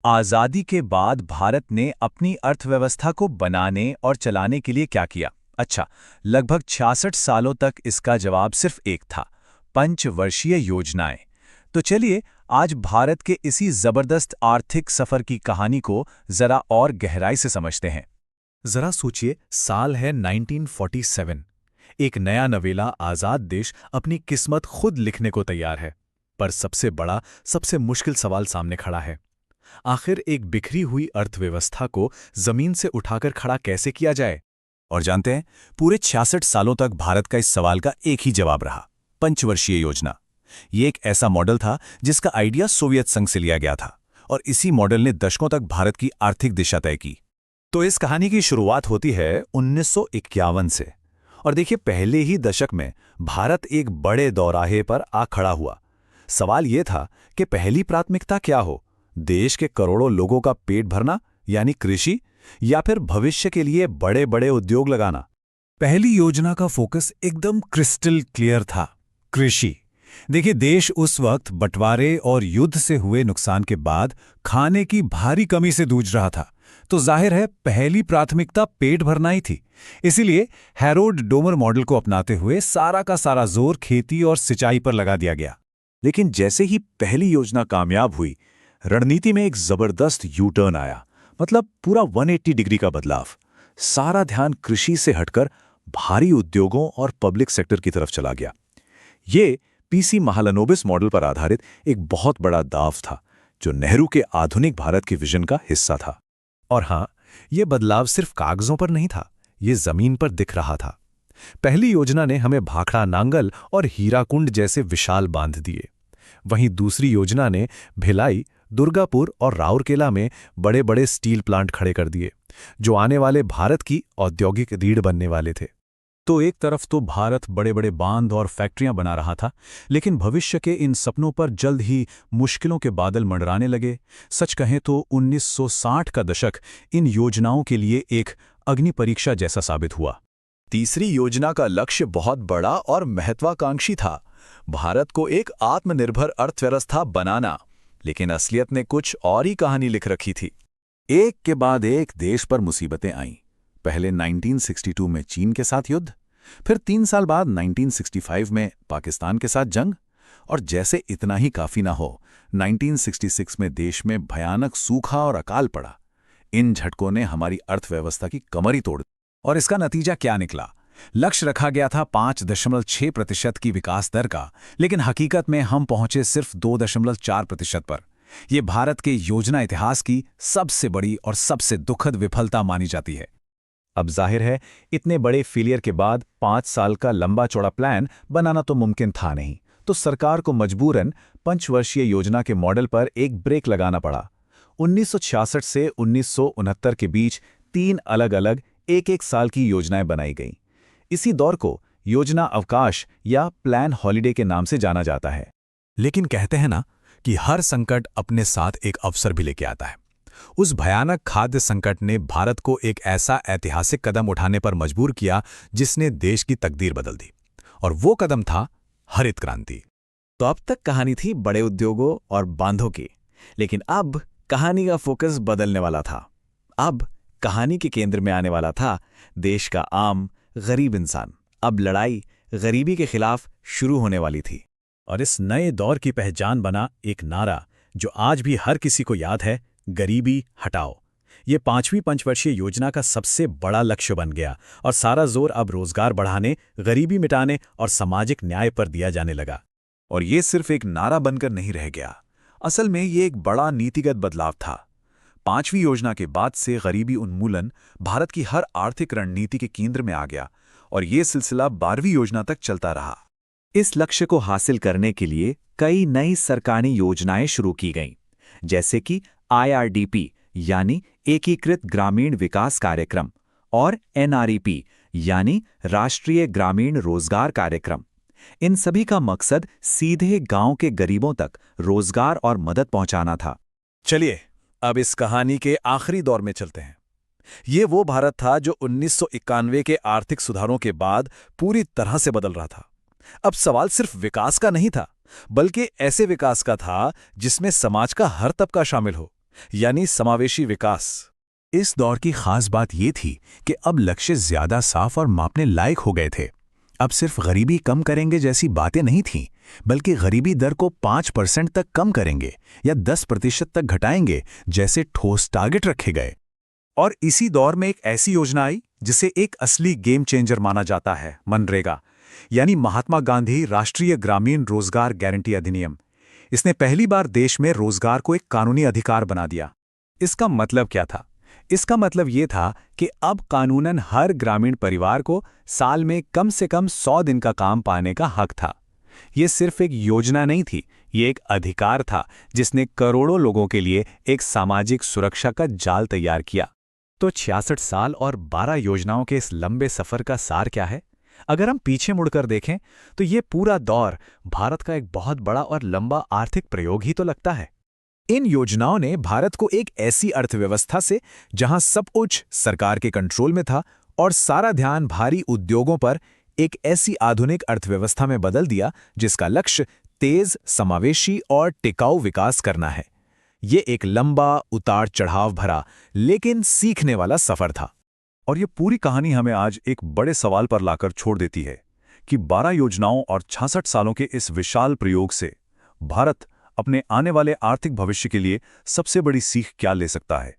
आज़ादी के बाद भारत ने अपनी अर्थव्यवस्था को बनाने और चलाने के लिए क्या किया? अच्छा, लगभग 66 सालों तक इसका जवाब सिर्फ एक था, पंचवर्षीय योजनाएं। तो चलिए, आज भारत के इसी जबरदस्त आर्थिक सफर की कहानी को जरा और गहराई से समझते हैं। जरा सोचिए, साल है 1947। एक नया नवेला आजाद देश अपनी किस्मत खुद लिखने को तैयार है। पर सबसे बड़ा, सबसे मुश्किल सवाल सामने खड़ा है। आखिर एक बिखरी हुई अर्थव्यवस्था को जमीन से उठाकर खड़ा कैसे किया जाए? और जानते हैं, पूरे 66 सालों तक भारत का इस सवाल का एक ही जवाब रहा, पंचवर्षीय योजना। ये एक ऐसा मॉडल था जिसका आइडिया सोवियत संघ से लिया गया था, और इसी मॉडल ने दशकों तक भारत की आर्थिक दिशा तय की। तो इस कहानी की शुरुआत होती है 1951 से। और देखिए, पहले ही दशक में भारत एक बड़े दौराहे पर आ खड़ा हुआ। सवाल यह था कि पहली प्राथमिकता क्या हो, देश के करोड़ों लोगों का पेट भरना यानी कृषि, या फिर भविष्य के लिए बड़े बड़े उद्योग लगाना। पहली योजना का फोकस एकदम क्रिस्टल क्लियर था, कृषि। देखिए, देश उस वक्त बंटवारे और युद्ध से हुए नुकसान के बाद खाने की भारी कमी से जूझ रहा था। तो जाहिर है, पहली प्राथमिकता पेट भरना ही थी। इसीलिए हैरोल्ड डोमर मॉडल को अपनाते हुए सारा का सारा जोर खेती और सिंचाई पर लगा दिया गया। लेकिन जैसे ही पहली योजना कामयाब हुई, रणनीति में एक जबरदस्त यू टर्न आया। मतलब पूरा 180 डिग्री का बदलाव। सारा ध्यान कृषि से हटकर भारी उद्योगों और पब्लिक सेक्टर की तरफ चला गया। ये पीसी महालनोबिस मॉडल पर आधारित एक बहुत बड़ा दाव था, जो नेहरू के आधुनिक भारत के विजन का हिस्सा था। और हां, ये बदलाव सिर्फ कागजों पर नहीं था, ये जमीन पर दिख रहा था। पहली योजना ने हमें भाखड़ा नांगल और हीराकुंड जैसे विशाल बांध दिए। वहीं दूसरी योजना ने भिलाई, दुर्गापुर और राउरकेला में बड़े बड़े स्टील प्लांट खड़े कर दिए, जो आने वाले भारत की औद्योगिक रीढ़ बनने वाले थे। तो एक तरफ तो भारत बड़े बड़े बांध और फैक्ट्रियां बना रहा था, लेकिन भविष्य के इन सपनों पर जल्द ही मुश्किलों के बादल मंडराने लगे। सच कहें तो 1960 का दशक इन योजनाओं के लिए एक अग्नि परीक्षा जैसा साबित हुआ। तीसरी योजना का लक्ष्य बहुत बड़ा और महत्वाकांक्षी था, भारत को एक आत्मनिर्भर अर्थव्यवस्था बनाना। लेकिन असलियत ने कुछ और ही कहानी लिख रखी थी। एक के बाद एक देश पर मुसीबतें आईं। पहले 1962 में चीन के साथ युद्ध, फिर 3 साल बाद 1965 में पाकिस्तान के साथ जंग, और जैसे इतना ही काफी ना हो, 1966 में देश में भयानक सूखा और अकाल पड़ा। इन झटकों ने हमारी अर्थव्यवस्था की कमर ही तोड़ दी। और इसका नतीजा क्या निकला? लक्ष्य रखा गया था 5.6% की विकास दर का, लेकिन हकीकत में हम पहुंचे सिर्फ 2.4% पर। यह भारत के योजना इतिहास की सबसे बड़ी और सबसे दुखद विफलता मानी जाती है। अब जाहिर है, इतने बड़े फेलियर के बाद 5 साल का लंबा चौड़ा प्लान बनाना तो मुमकिन था नहीं। तो सरकार को मजबूरन पंचवर्षीय योजना के मॉडल पर एक ब्रेक लगाना पड़ा। 1966 से 1969 के बीच 3 अलग-अलग एक साल की योजनाएं बनाई गईं। इसी दौर को योजना अवकाश या प्लान हॉलिडे के नाम से जाना जाता है। लेकिन कहते हैं ना कि हर संकट अपने साथ एक अवसर भी लेके आता है। उस भयानक खाद्य संकट ने भारत को एक ऐसा ऐतिहासिक कदम उठाने पर मजबूर किया जिसने देश की तकदीर बदल दी। और वो कदम था हरित क्रांति। तो अब तक कहानी थी बड़े उद्योगों और बांधों की, लेकिन अब कहानी का फोकस बदलने वाला था। अब कहानी के केंद्र में आने वाला था देश का आम गरीब इंसान। अब लड़ाई गरीबी के खिलाफ शुरू होने वाली थी। और इस नए दौर की पहचान बना एक नारा जो आज भी हर किसी को याद है, गरीबी हटाओ। ये 5वीं पंचवर्षीय योजना का सबसे बड़ा लक्ष्य बन गया, और सारा जोर अब रोजगार बढ़ाने, गरीबी मिटाने और सामाजिक न्याय पर दिया जाने लगा। और ये सिर्फ एक नारा बनकर नहीं रह गया, असल में ये एक बड़ा नीतिगत बदलाव था। 5वीं योजना के बाद से गरीबी उन्मूलन भारत की हर आर्थिक रणनीति के केंद्र में आ गया, और ये सिलसिला 12वीं योजना तक चलता रहा। इस लक्ष्य को हासिल करने के लिए कई नई सरकारी योजनाएं शुरू की गईं, जैसे कि IRDP यानी एकीकृत ग्रामीण विकास कार्यक्रम और NREP यानी राष्ट्रीय ग्रामीण रोजगार कार्यक्रम। इन सभी का मकसद सीधे गांव के गरीबों तक रोजगार और मदद पहुंचाना था। चलिए, अब इस कहानी के आखिरी दौर में चलते हैं। ये वो भारत था जो 1991 के आर्थिक सुधारों के बाद पूरी तरह से बदल रहा था। अब सवाल सिर्फ विकास का नहीं था, बल्कि ऐसे विकास का था जिसमें समाज का हर तबका शामिल हो। यानी समावेशी विकास। इस दौर की खास बात ये थी कि अब लक्ष्य ज्यादा साफ और मापने लायक हो गए थे। अब सिर्फ गरीबी कम करेंगे जैसी बातें नहीं थीं, बल्कि गरीबी दर को 5% तक कम करेंगे या 10% तक घटाएंगे जैसे ठोस टारगेट रखे गए। और इसी दौर में एक ऐसी योजना आई जिसे एक असली गेम चेंजर माना जाता है, मनरेगा, यानी महात्मा गांधी राष्ट्रीय ग्रामीण रोजगार गारंटी अधिनियम। इसने पहली बार देश में रोजगार को एक कानूनी अधिकार बना दिया। इसका मतलब क्या था? इसका मतलब ये था कि अब कानूनन हर ग्रामीण परिवार को साल में कम से कम 100 दिन का काम पाने का हक था। ये सिर्फ एक योजना नहीं थी, ये एक अधिकार था जिसने करोड़ों लोगों के लिए एक सामाजिक सुरक्षा का जाल तैयार किया। तो 66 साल और 12 योजनाओं के इस लंबे सफर का सार क्या है? अगर हम पीछे मुड़कर देखें तो ये पूरा दौर भारत का एक बहुत बड़ा और लंबा आर्थिक प्रयोग ही तो लगता है। इन योजनाओं ने भारत को एक ऐसी अर्थव्यवस्था से जहां सब कुछ सरकार के कंट्रोल में था और सारा ध्यान भारी उद्योगों पर, एक ऐसी आधुनिक अर्थव्यवस्था में बदल दिया जिसका लक्ष्य तेज, समावेशी और टिकाऊ विकास करना है। ये एक लंबा, उतार चढ़ाव भरा लेकिन सीखने वाला सफर था। और ये पूरी कहानी हमें आज एक बड़े सवाल पर लाकर छोड़ देती है कि 12 योजनाओं और 66 सालों के इस विशाल प्रयोग से भारत अपने आने वाले आर्थिक भविष्य के लिए सबसे बड़ी सीख क्या ले सकता है।